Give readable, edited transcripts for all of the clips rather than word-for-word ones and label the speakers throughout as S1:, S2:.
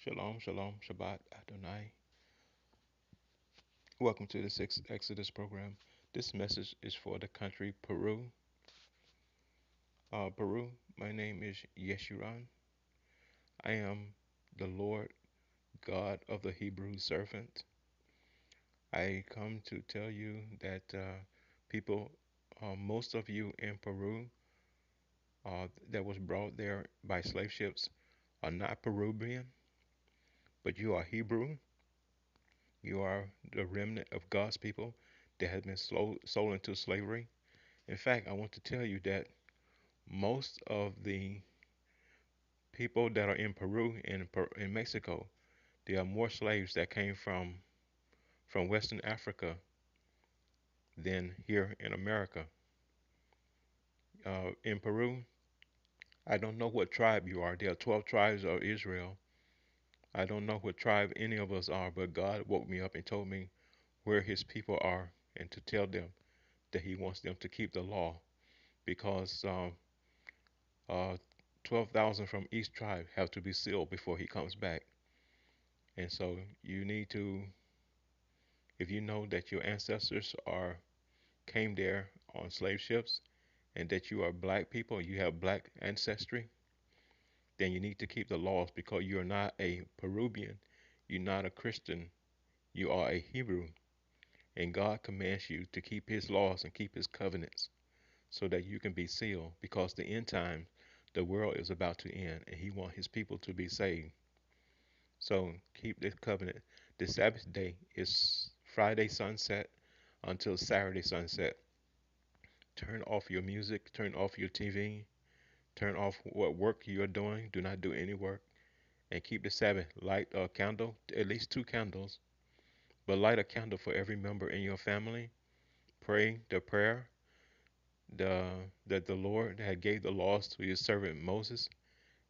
S1: Shalom, shalom, Shabbat, Adonai. Welcome to the Sixth Exodus program. This message is for the country Peru. Peru, my name is Yeshuran. I am the Lord God of the Hebrew servant. I come to tell you that people, most of you in Peru that was brought there by slave ships are not Peruvian, but you are Hebrew. You are the remnant of God's people that has been sold into slavery. In fact, I want to tell you that most of the people that are in Peru and in Mexico, there are more slaves that came from Western Africa than here in America. In Peru, I don't know what tribe you are. There are 12 tribes of Israel. I don't know what tribe any of us are, but God woke me up and told me where His people are and to tell them that He wants them to keep the law because uh, 12,000 from each tribe have to be sealed before He comes back. And so you need to, if you know that your ancestors are came there on slave ships and that you are black people, you have black ancestry, then you need to keep the laws because you're not a Peruvian, you're not a Christian, you are a Hebrew. And God commands you to keep His laws and keep His covenants so that you can be sealed because the end time, the world is about to end and He wants His people to be saved. So keep this covenant. The Sabbath day is Friday sunset until Saturday sunset. Turn off your music, turn off your TV, turn off what work you're doing. Do not do any work. And keep the Sabbath. Light a candle, at least two candles, but light a candle for every member in your family. Pray the prayer the, that the Lord had gave the laws to His servant Moses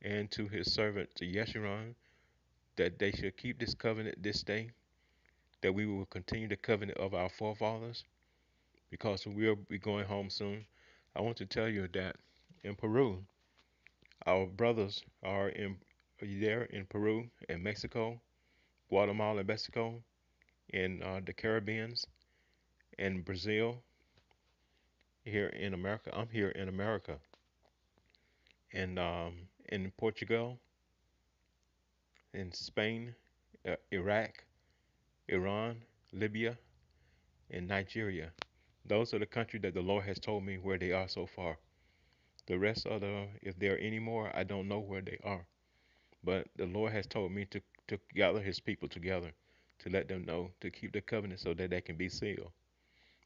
S1: and to His servant to Yeshurun, that they should keep this covenant this day, that we will continue the covenant of our forefathers, because we'll be going home soon. I want to tell you that in Peru, our brothers are in there in Peru and Mexico, Guatemala, and Mexico, in the Caribbeans, in Brazil, here in America. I'm here in America, and in Portugal, in Spain, Iraq, Iran, Libya, and Nigeria. Those are the countries that the Lord has told me where they are so far. The rest of the, if there are any more, I don't know where they are. But the Lord has told me to gather His people together, to let them know, to keep the covenant so that they can be sealed.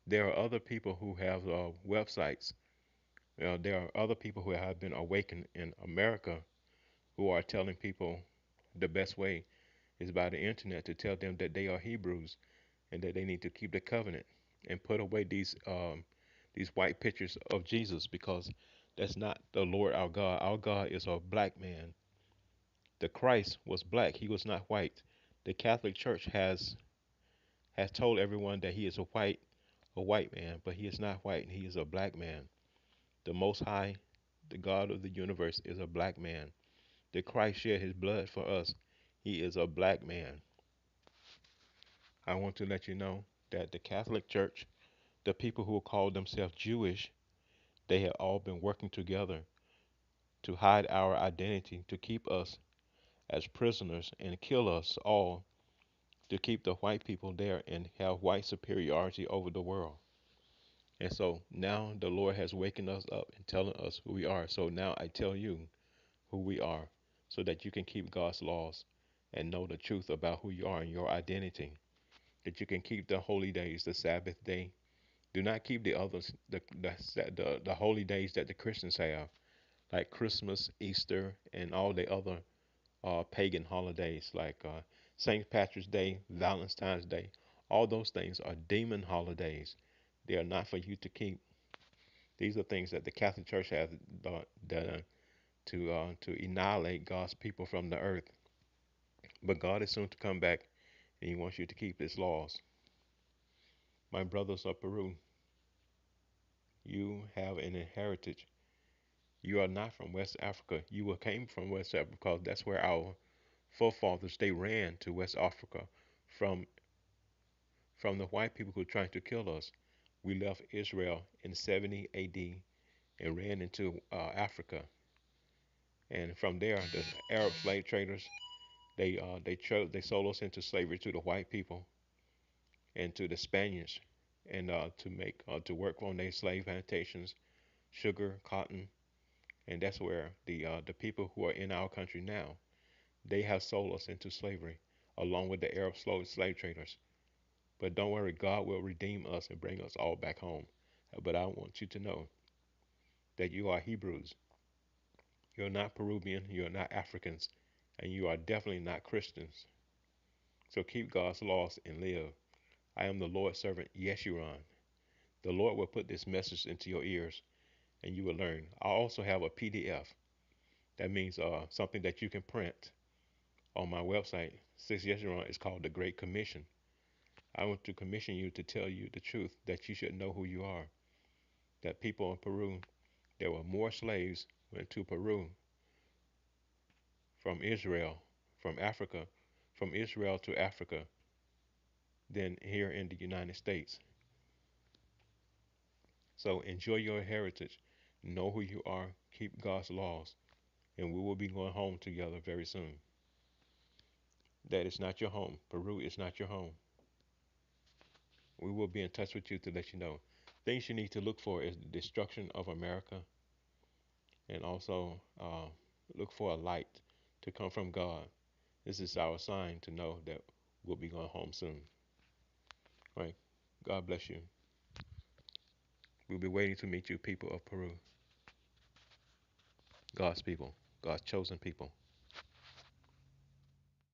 S1: There are other people who have websites. There are other people who have been awakened in America who are telling people the best way is by the internet to tell them that they are Hebrews and that they need to keep the covenant and put away these white pictures of Jesus because that's not the Lord our God. Our God is a black man. The Christ was black. He was not white. The Catholic Church has told everyone that He is a white man, but He is not white. He is a black man. The Most High, the God of the universe, is a black man. The Christ shed His blood for us. He is a black man. I want to let you know that the Catholic Church, the people who call themselves Jewish, they have all been working together to hide our identity, to keep us as prisoners and kill us all, to keep the white people there and have white superiority over the world. And so now the Lord has wakened us up and telling us who we are. So now I tell you who we are so that you can keep God's laws and know the truth about who you are and your identity. That you can keep the holy days, the Sabbath day. Do not keep the others, the holy days that the Christians have, like Christmas, Easter, and all the other pagan holidays like St. Patrick's Day, Valentine's Day. All those things are demon holidays. They are not for you to keep. These are things that the Catholic Church has done to annihilate God's people from the earth. But God is soon to come back, and He wants you to keep His laws. My brothers of Peru, you have an inheritance. You are not from West Africa. You came from West Africa because that's where our forefathers, they ran to West Africa from the white people who were trying to kill us. We left Israel in 70 AD and ran into Africa, and from there, the Arab slave traders they sold us into slavery to the white people and to the Spaniards, and to work on their slave plantations, sugar, cotton, and that's where the people who are in our country now, they have sold us into slavery, along with the Arab slave traders. But don't worry, God will redeem us and bring us all back home. But I want you to know that you are Hebrews. You're not Peruvian, you're not Africans, and you are definitely not Christians. So keep God's laws and live. I am the Lord's servant, Yeshurun. The Lord will put this message into your ears and you will learn. I also have a PDF. That means something that you can print on my website. 6 Yeshurun is called the Great Commission. I want to commission you to tell you the truth that you should know who you are. That people in Peru, there were more slaves went to Peru from Israel, from Africa, from Israel to Africa than here in the United States. So enjoy your heritage, know who you are, keep God's laws, and we will be going home together very soon. That is not your home. Peru is not your home. We will be in touch with you to let you know. Things you need to look for is the destruction of America, and also look for a light to come from God. This is our sign to know that we'll be going home soon. Right? God bless you. We'll be waiting to meet you, people of Peru. God's people, God's chosen people.